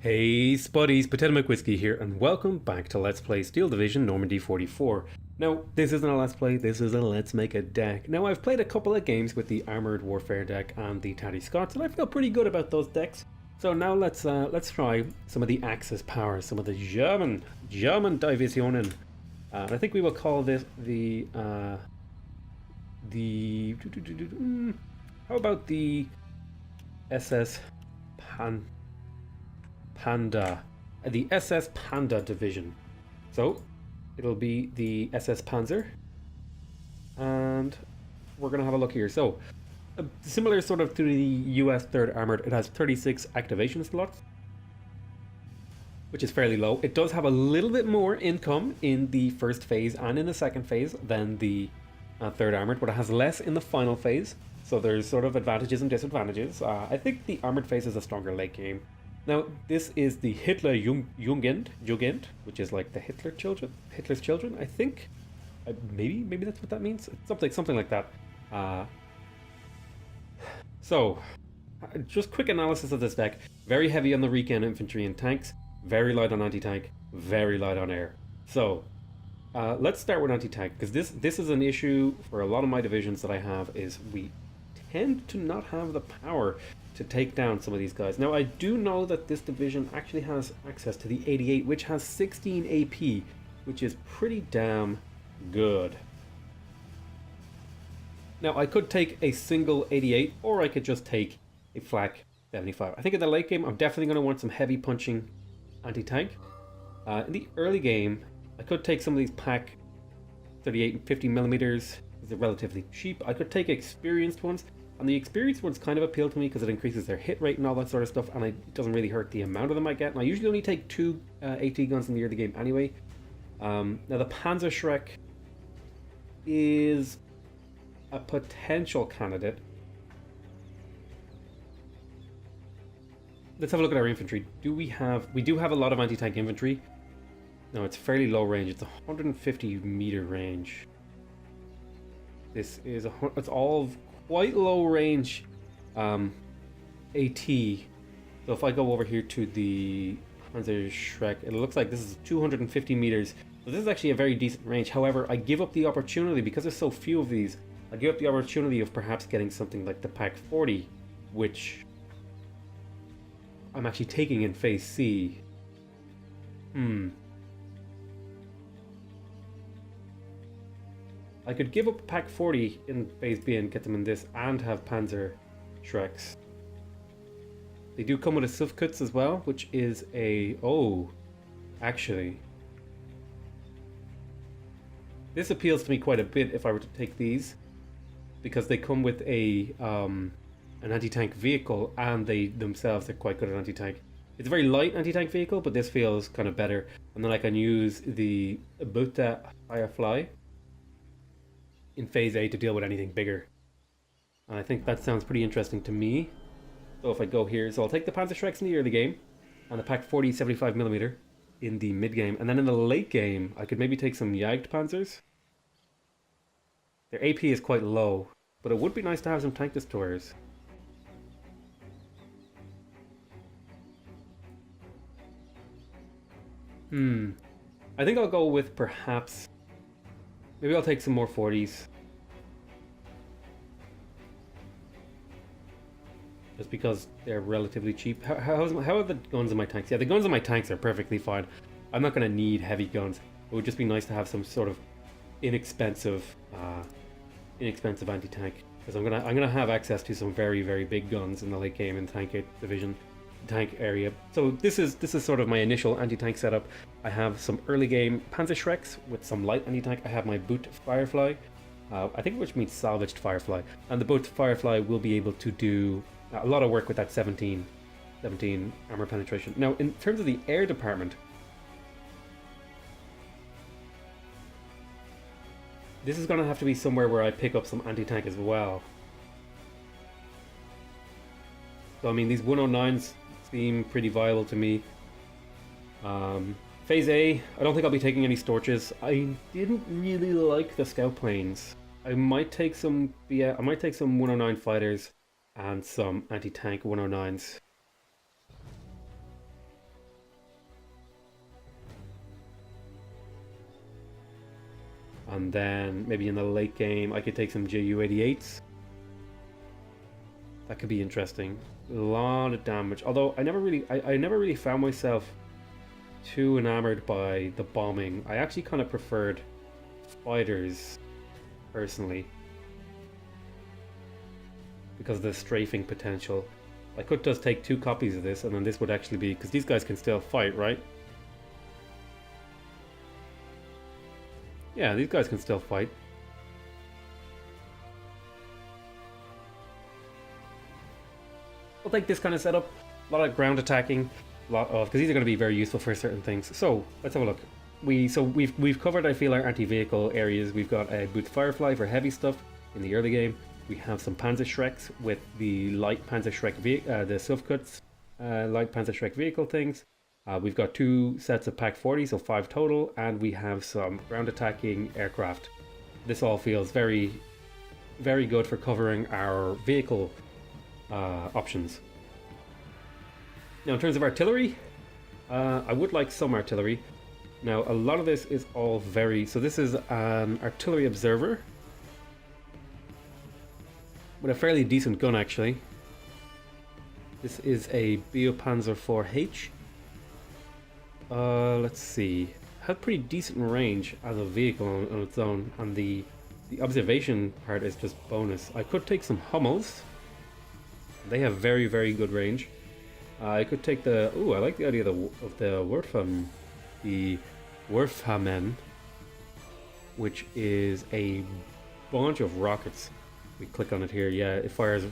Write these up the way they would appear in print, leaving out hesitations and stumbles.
Hey Spuddies, Potato McWhiskey here, and welcome back to Let's Play Steel Division Normandy 44. Now, this isn't a Let's Play, this is a Let's Make a deck. Now, I've played a couple of games with the Armoured Warfare deck and the Taddy Scots, and I feel pretty good about those decks. So now let's try some of the Axis powers, some of the German Divisionen. And I think we will call this how about the SS Panda, the SS Panda division. So it'll be the SS Panzer, and we're gonna have a look here. So similar sort of to the US 3rd Armored, it has 36 activation slots, which is fairly low. It does have a little bit more income in the first phase and in the second phase than the 3rd Armored, but it has less in the final phase. So there's sort of advantages and disadvantages. I think the Armored phase is a stronger late game. Now, this is the Hitler Jugend, which is like the Hitler's children, I think. Maybe that's what that means. Something like that. So, just quick analysis of this deck. Very heavy on the recon infantry and tanks. Very light on anti-tank. Very light on air. So, let's start with anti-tank, because this is an issue for a lot of my divisions that I have, is we tend to not have the power to take down some of these guys. Now, I do know that this division actually has access to the 88, which has 16 AP, which is pretty damn good. Now, I could take a single 88, or I could just take a flak 75. I think in the late game, I'm definitely going to want some heavy punching anti-tank. In the early game, I could take some of these pack 38 and 50 millimeters. They're relatively cheap. I could take experienced ones. And the experienced ones kind of appeal to me because it increases their hit rate and all that sort of stuff, and it doesn't really hurt the amount of them I get. And I usually only take 2 AT guns in the early game anyway. Now the Panzer Shrek is a potential candidate. Let's have a look at our infantry. We do have a lot of anti-tank infantry. No, it's fairly low range. It's 150 meter range. It's all quite low range AT. So if I go over here to the Panzer Shrek, it looks like this is 250 meters. So this is actually a very decent range. However, I give up the opportunity, because there's so few of these, I give up the opportunity of perhaps getting something like the Pack 40, which I'm actually taking in Phase C. I could give up Pack 40 in Phase B and get them in this, and have Panzer Shreks. They do come with a Sufkuts as well, which is a... Oh, actually. This appeals to me quite a bit if I were to take these, because they come with a an anti-tank vehicle, and they themselves are quite good at anti-tank. It's a very light anti-tank vehicle, but this feels kind of better. And then I can use the Buta Firefly in Phase A to deal with anything bigger. And I think that sounds pretty interesting to me. So if I go here, so I'll take the Panzer Shreks in the early game, and the Pack 40 75mm in the mid game, and then in the late game, I could maybe take some Jagd Panzers. Their AP is quite low, but it would be nice to have some tank destroyers. I think I'll go with perhaps... Maybe I'll take some more 40s. Just because they're relatively cheap. How are the guns in my tanks? Yeah, the guns in my tanks are perfectly fine. I'm not going to need heavy guns. It would just be nice to have some sort of inexpensive anti-tank. Because I'm gonna have access to some very, very big guns in the late game in tank division. Tank area. So this is sort of my initial anti-tank setup. I have some early game Panzer Shreks with some light anti-tank. I have my Boot Firefly, I think which means salvaged Firefly, and the Boot Firefly will be able to do a lot of work with that 17 armor penetration. Now, in terms of the air department, this is going to have to be somewhere where I pick up some anti-tank as well. So I mean, these 109s seem pretty viable to me. Phase A, I don't think I'll be taking any Storches. I didn't really like the scout planes. I might take some 109 fighters and some anti-tank 109s. And then maybe in the late game, I could take some Ju-88s. That could be interesting. A lot of damage. Although I never really found myself too enamored by the bombing. I actually kind of preferred fighters, personally, because of the strafing potential. I could just take 2 copies of this, and then this would actually be, because these guys can still fight, right? Yeah, these guys can still fight. I'll take this kind of setup. A lot of ground attacking, a lot of, because these are going to be very useful for certain things. So let's have a look. We've covered, I feel, our anti-vehicle areas. We've got a Booth Firefly for heavy stuff in the early game. We have some Panzer Shreks with the light Panzer Shrek, the Suvkuts, light Panzer Shrek vehicle things. We've got 2 sets of Pack 40, so 5 total, and we have some ground attacking aircraft. This all feels very, very good for covering our vehicle options. Now, in terms of artillery, I would like some artillery. Now, a lot of this is all very... So this is an artillery observer with a fairly decent gun, actually. This is a Panzer 4H. Let's see. Had pretty decent range as a vehicle on its own, and the observation part is just bonus. I could take some Hummels. They have very, very good range. I could take the... Ooh, I like the idea of the Werfhamen, which is a bunch of rockets. We click on it here. Yeah, it fires...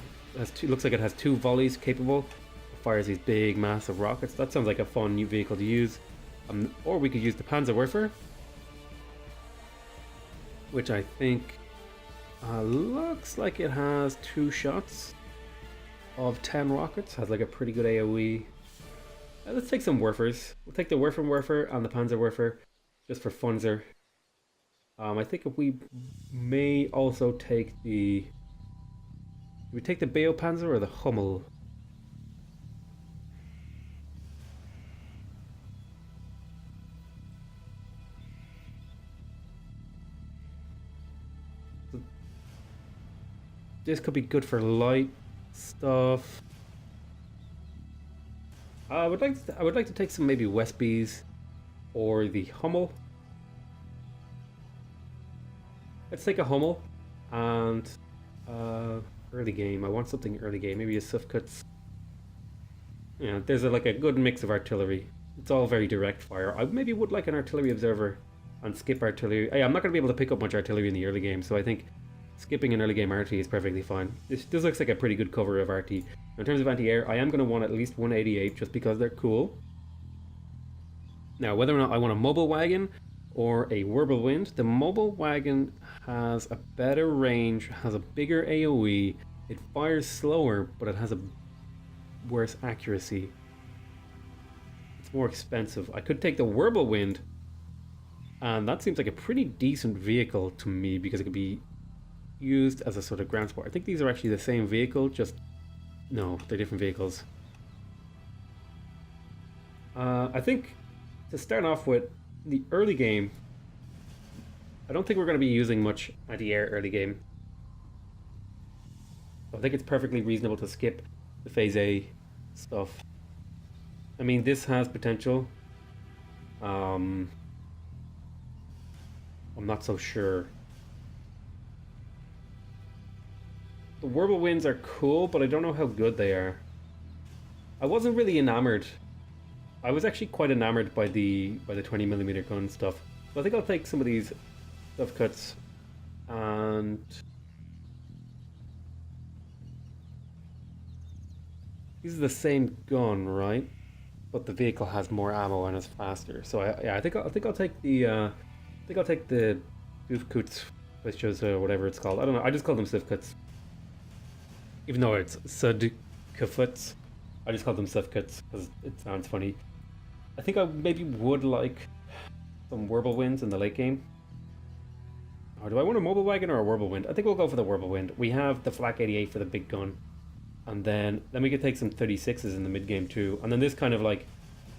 looks like it has 2 volleys capable. It fires these big, massive rockets. That sounds like a fun new vehicle to use. Or we could use the Panzerwerfer, which I think looks like it has 2 shots of 10 rockets. Has like a pretty good AoE. Let's take some Werfers. We'll take the Werfer and the Panzerwerfer just for funzer. I think if we may also take the... Do we take the Panzer or the Hummel? This could be good for light stuff. I would like to take some maybe Westbys or the Hummel. Let's take a Hummel and early game. I want something early game. Maybe a Sufkuts. Yeah, there's like a good mix of artillery. It's all very direct fire. I maybe would like an artillery observer and skip artillery. I'm not going to be able to pick up much artillery in the early game, so I think skipping an early game RT is perfectly fine. This looks like a pretty good cover of RT. In terms of anti-air, I am going to want at least 188 just because they're cool. Now, whether or not I want a mobile wagon or a Wirbelwind, the mobile wagon has a better range, has a bigger AoE, it fires slower, but it has a worse accuracy. It's more expensive. I could take the Wirbelwind, and that seems like a pretty decent vehicle to me because it could be used as a sort of ground support. I think these are actually the same vehicle, just... No, they're different vehicles. I think to start off with the early game, I don't think we're going to be using much anti-air early game. I think it's perfectly reasonable to skip the Phase A stuff. I mean, this has potential. I'm not so sure. The Wirbelwinds are cool, but I don't know how good they are. I wasn't really enamored. I was actually quite enamored by the 20mm gun stuff. So I think I'll take some of these stuff cuts and these are the same gun, right? But the vehicle has more ammo and is faster. So I think I'll take the Suvkuts, which is whatever it's called. I don't know. I just call them Suvkuts. Even though it's Sudkafuts, I just call them Sufkuts because it sounds funny. I think I maybe would like some Wirbelwinds in the late game. Or do I want a mobile wagon or a Wirbelwind? I think we'll go for the Wirbelwind. We have the Flak 88 for the big gun. And then we could take some 36s in the mid game too. And then this kind of like,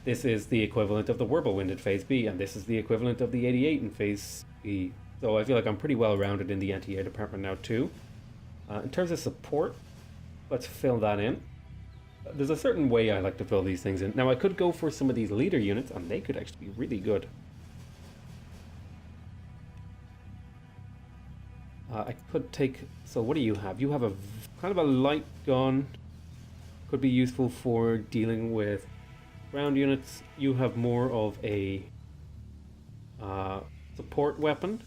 this is the equivalent of the Wirbelwind in Phase B, and this is the equivalent of the 88 in Phase B. So I feel like I'm pretty well rounded in the anti-air department now too. In terms of support, let's fill that in. There's a certain way I like to fill these things in. Now I could go for some of these leader units and they could actually be really good. I could take, so what do you have? You have a kind of a light gun. Could be useful for dealing with ground units. You have more of a support weapon.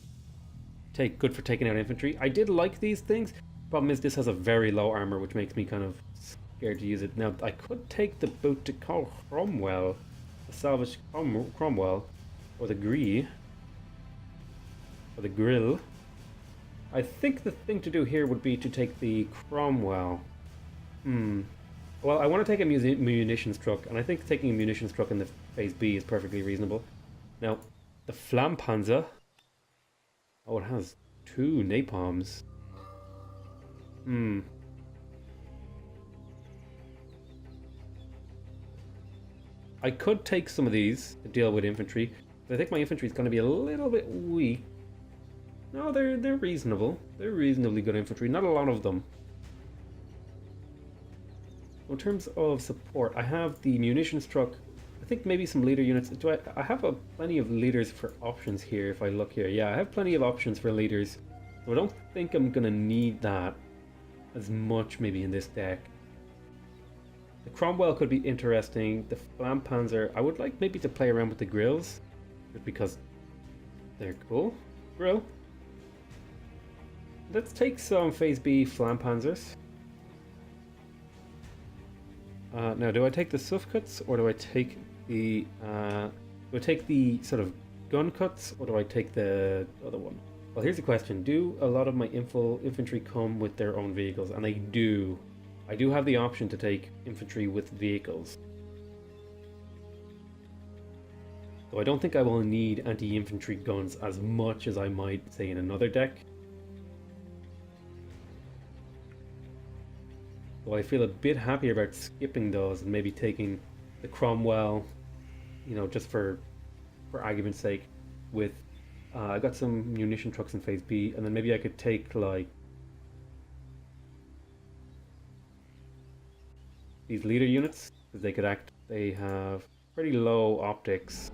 Good for taking out infantry. I did like these things. Problem is this has a very low armor, which makes me kind of scared to use it. Now I could take the boat to Cromwell, the salvage Cromwell, or the Gree, or the Grill. I think the thing to do here would be to take the Cromwell. Well, I want to take a munitions truck, and I think taking a munitions truck in the phase B is perfectly reasonable. Now, the Panzer. Oh, it has 2 napalms. I could take some of these to deal with infantry, but I think my infantry is going to be a little bit weak. No, they're reasonable. They're reasonably good infantry. Not a lot of them. In terms of support, I have the munitions truck. I think maybe some leader units. I have plenty of leaders for options here if I look here. Yeah, I have plenty of options for leaders. So I don't think I'm going to need that as much maybe in this deck. The Cromwell could be interesting. The Panzer, I would like maybe to play around with the grills, just because they're cool. Grill. Let's take some phase B Panzers. Now, do I take the SUF cuts or do I take the sort of gun cuts, or do I take the other one? Well, here's the question: do a lot of my infantry come with their own vehicles? And they do. I do have the option to take infantry with vehicles. So I don't think I will need anti-infantry guns as much as I might say in another deck. So I feel a bit happier about skipping those and maybe taking the Cromwell, you know, just for argument's sake. With I got some munition trucks in phase B, and then maybe I could take like these leader units, because they could act. They have pretty low optics.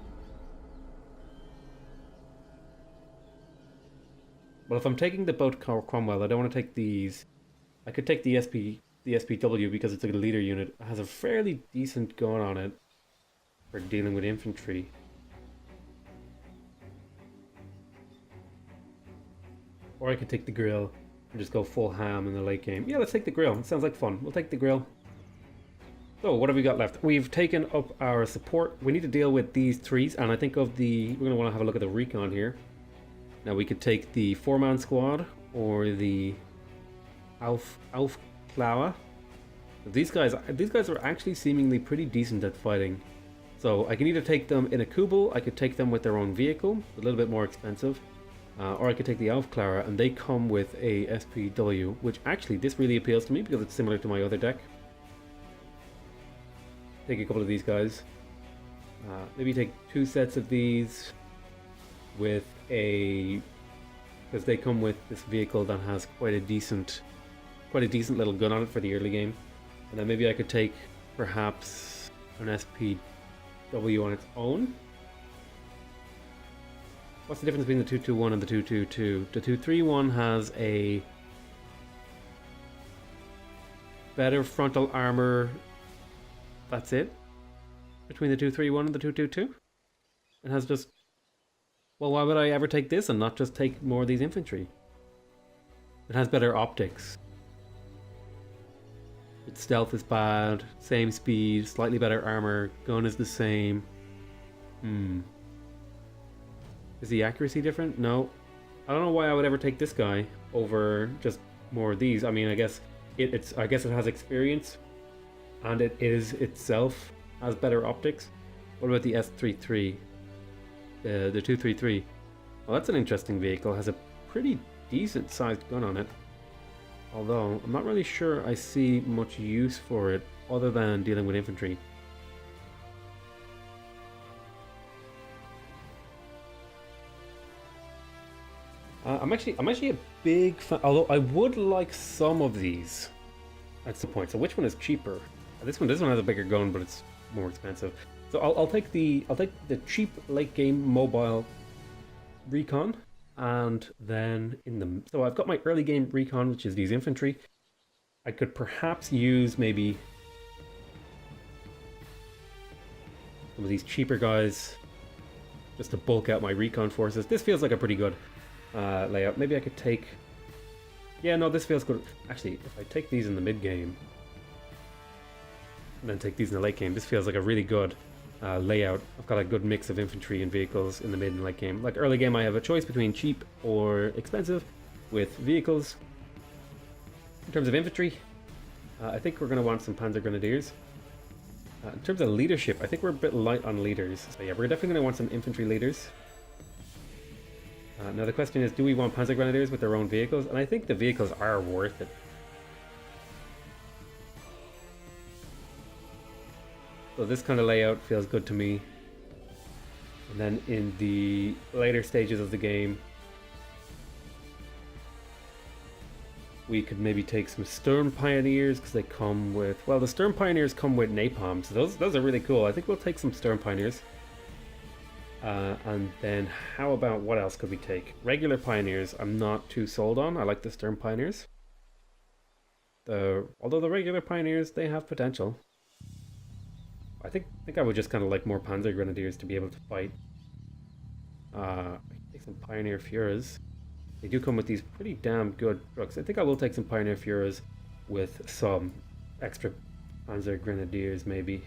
Well, if I'm taking the boat Cromwell, I don't want to take these. I could take the SPW because it's a leader unit. It has a fairly decent gun on it for dealing with infantry. Or I could take the grill and just go full ham in the late game. Yeah, let's take the grill. It sounds like fun. We'll take the grill. So, what have we got left? We've taken up our support. We need to deal with these threes, and I think we're going to want to have a look at the recon here. Now, we could take the 4-man squad or the Aufklauer. These guys are actually seemingly pretty decent at fighting. So I can either take them in a Kubel, I could take them with their own vehicle, a little bit more expensive, or I could take the Aufklauer, and they come with a SPW, which actually this really appeals to me because it's similar to my other deck. Take a couple of these guys. Maybe take 2 sets of these with because they come with this vehicle that has quite a decent little gun on it for the early game. And then maybe I could take perhaps an SPW on its own. What's the difference between the 221 and the 222? The 231 has a better frontal armor. That's it. Between the 231 and the 222? It has just... Well, why would I ever take this and not just take more of these infantry? It has better optics. Its stealth is bad, same speed, slightly better armor, gun is the same. Is the accuracy different? No. I don't know why I would ever take this guy over just more of these. I mean, I guess it has experience, and it is itself has better optics. What about the S33? The 233. Well, that's an interesting vehicle. It has a pretty decent sized gun on it. Although, I'm not really sure I see much use for it other than dealing with infantry. I'm actually a big fan. Although I would like some of these. That's the point. So which one is cheaper? This one has a bigger gun, but it's more expensive. So I'll take the cheap late game mobile recon, and then so I've got my early game recon, which is these infantry. I could perhaps use maybe some of these cheaper guys just to bulk out my recon forces. This feels like a pretty good layout. Maybe I could take... Yeah, no, this feels good. Actually, if I take these in the mid game and then take these in the late game, this feels like a really good layout. I've got a good mix of infantry and vehicles in the mid and late game. Like early game, I have a choice between cheap or expensive with vehicles. In terms of infantry, I think we're going to want some Panzer Grenadiers. In terms of leadership, I think we're a bit light on leaders. So yeah, we're definitely going to want some infantry leaders. Now the question is, do we want Panzer Grenadiers with their own vehicles? And I think the vehicles are worth it. So this kind of layout feels good to me. And then in the later stages of the game, we could maybe take some Sturm Pioneers, because they come with... Well, the Sturm Pioneers come with napalm, so those are really cool. I think we'll take some Sturm Pioneers. And then how about, what else could we take? Regular Pioneers I'm not too sold on. I like the Sturm Pioneers. Although the regular Pioneers, they have potential. I think I would just kind of like more Panzer Grenadiers to be able to fight. Take some Pioneer Fuhrers. They do come with these pretty damn good trucks. I think I will take some Pioneer Fuhrers with some extra Panzer Grenadiers, maybe.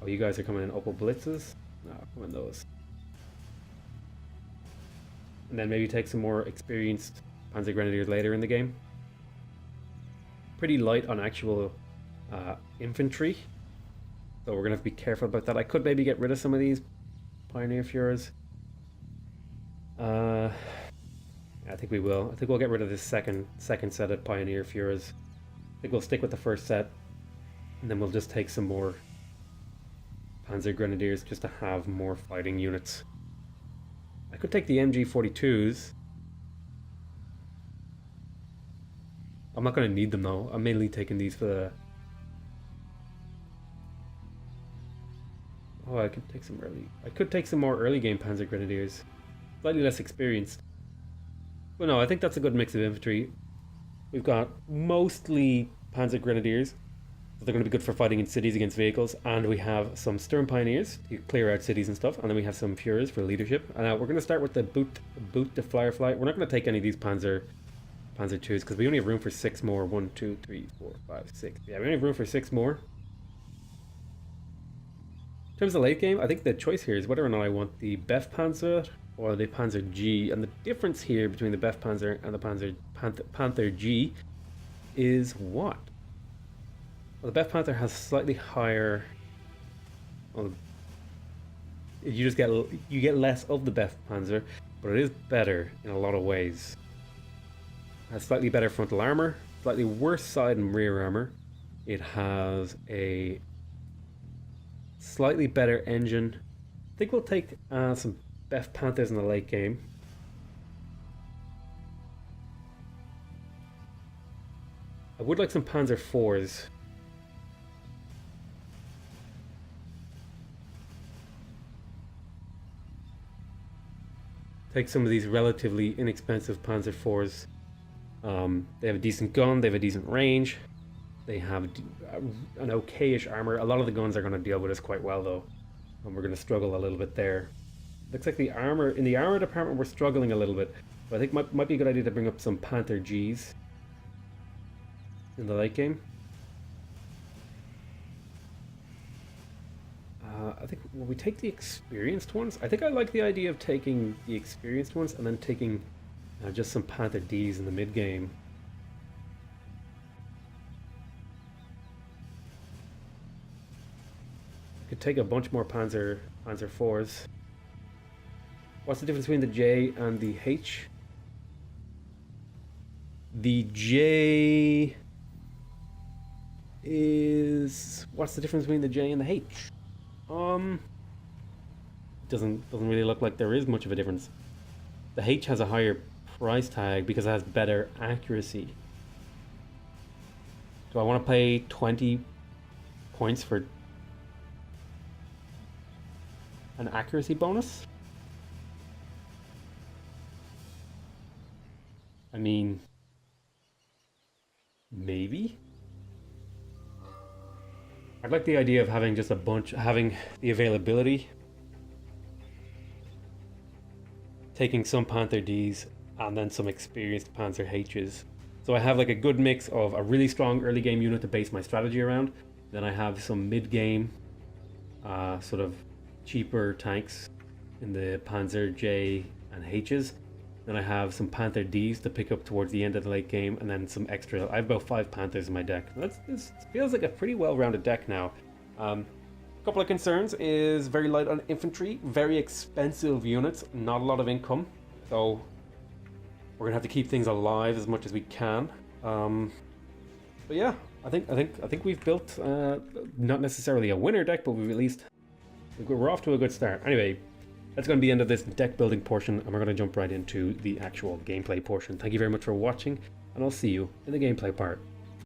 Oh, you guys are coming in Opel Blitzes? No, come on those. And then maybe take some more experienced Panzer Grenadiers later in the game. Pretty light on actual infantry, so we're gonna have to be careful about that. I could maybe get rid of some of these Pioneer Fuhrers. I think we will. I think we'll get rid of this second set of Pioneer Fuhrers. I think we'll stick with the first set, and then we'll just take some more Panzer Grenadiers just to have more fighting units. I could take the MG42s. I'm not going to need them though. I'm mainly taking these for the... Oh, I could take some early... I could take some more early game Panzer Grenadiers. Slightly less experienced. But no, I think that's a good mix of infantry. We've got mostly Panzer Grenadiers. So they're going to be good for fighting in cities against vehicles. And we have some Sturm Pioneers to clear out cities and stuff. And then we have some Fuhrers for leadership. And we're going to start with the boot to flyer flight. We're not going to take any of these Panzer 2s because we only have room for 6 more. 1, 2, 3, 4, 5, 6. Yeah, we only have room for 6 more. In terms of late game, I think the choice here is whether or not I want the Bef Panzer or the Panzer G. And the difference here between the Bef Panzer and the Panther G is what? Well, the Bef Panther has slightly higher... Well, you get less of the Bef Panzer, but it is better in a lot of ways. It has slightly better frontal armor, slightly worse side and rear armor. It has a slightly better engine. I think we'll take some Bef Panthers in the late game. I would like some Panzer 4s. Take some of these relatively inexpensive Panzer 4s. They have a decent gun, they have a decent range, they have an okayish armor. A lot of the guns are going to deal with us quite well though, and we're going to struggle a little bit there. Looks like the armor, in the armor department we're struggling a little bit, but I think might be a good idea to bring up some Panther Gs in the late game. I think, will we take the experienced ones? I think I like the idea of taking the experienced ones and then taking just some Panther Ds in the mid game. Could take a bunch more Panzer 4s. What's the difference between the J and the H? The J is... What's the difference between the J and the H? doesn't really look like there is much of a difference. The H has a higher price tag because it has better accuracy. Do I want to pay 20 points for an accuracy bonus? I mean, maybe? I'd like the idea of having just a bunch, having the availability, taking some Panther Ds and then some experienced Panzer Hs. So I have like a good mix of a really strong early game unit to base my strategy around. Then I have some mid game, sort of cheaper tanks in the Panzer J and Hs. Then I have some Panther Ds to pick up towards the end of the late game, and then some extra. I have about 5 Panthers in my deck. This feels like a pretty well-rounded deck now. A couple of concerns is very light on infantry, very expensive units, not a lot of income. So we're gonna have to keep things alive as much as we can. But yeah, I think we've built not necessarily a winner deck, but we've at least we're off to a good start. Anyway. That's going to be the end of this deck building portion, and we're going to jump right into the actual gameplay portion. Thank you very much for watching, and I'll see you in the gameplay part.